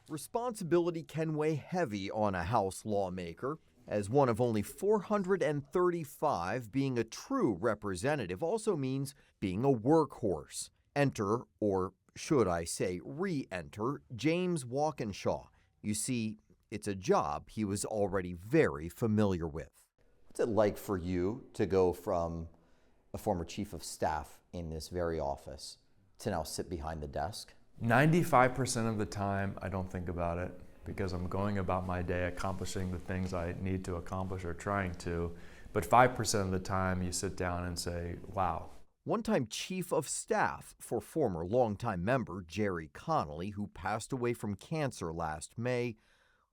Responsibility can weigh heavy on a House lawmaker. As one of only 435, being a true representative also means being a workhorse. Enter, or should I say re-enter, James Walkinshaw. You see, it's a job he was already very familiar with. What's it like for you to go from a former chief of staff in this very office to now sit behind the desk? 95% of the time, I don't think about it because I'm going about my day accomplishing the things I need to accomplish or trying to. But 5% of the time, you sit down and say, wow. One-time chief of staff for former longtime member Jerry Connolly, who passed away from cancer last May,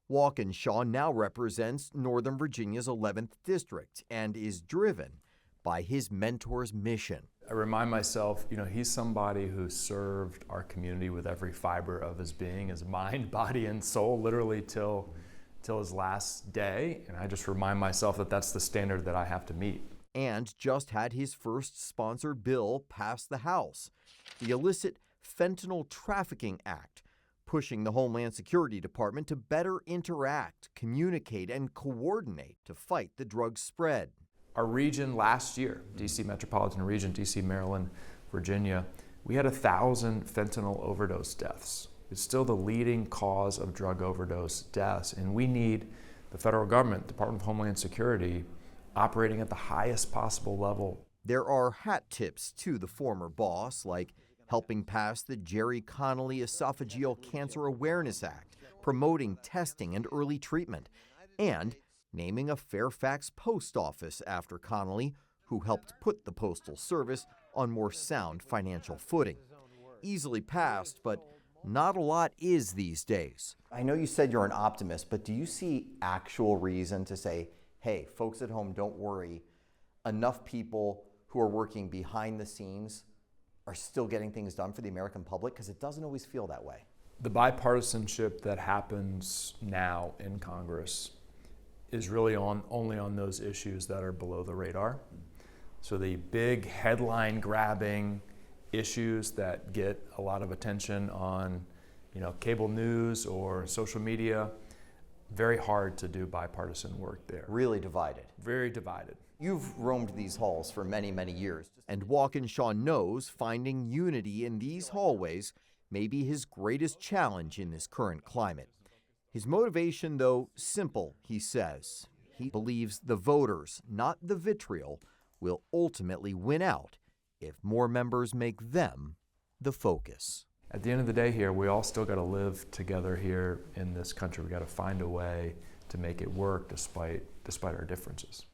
Walkinshaw now represents Northern Virginia's 11th District and is driven by his mentor's mission. I remind myself, he's somebody who served our community with every fiber of his being, his mind, body, and soul, literally till his last day. And I just remind myself that that's the standard that I have to meet. And just had his first sponsored bill pass the House, the Illicit Fentanyl Trafficking Act, pushing the Homeland Security Department to better interact, communicate, and coordinate to fight the drug spread. Our region last year, D.C. metropolitan region, D.C., Maryland, Virginia, we had 1,000 fentanyl overdose deaths. It's still the leading cause of drug overdose deaths, and we need the federal government, Department of Homeland Security, operating at the highest possible level. There are hat tips to the former boss, like helping pass the Jerry Connolly Esophageal Cancer Awareness Act, promoting testing and early treatment, and naming a Fairfax post office after Connolly, who helped put the Postal Service on more sound financial footing. Easily passed, but not a lot is these days. I know you said you're an optimist, but do you see actual reason to say, hey, folks at home, don't worry, enough people who are working behind the scenes are still getting things done for the American public? Because it doesn't always feel that way. The bipartisanship that happens now in Congress is really only on those issues that are below the radar. So the big headline-grabbing issues that get a lot of attention on, cable news or social media, very hard to do bipartisan work there. Really divided. Very divided. You've roamed these halls for many, many years, and Walkinshaw knows finding unity in these hallways may be his greatest challenge in this current climate. His motivation, though, simple, he says. He believes the voters, not the vitriol, will ultimately win out if more members make them the focus. At the end of the day here, we all still got to live together here in this country. We got to find a way to make it work despite our differences.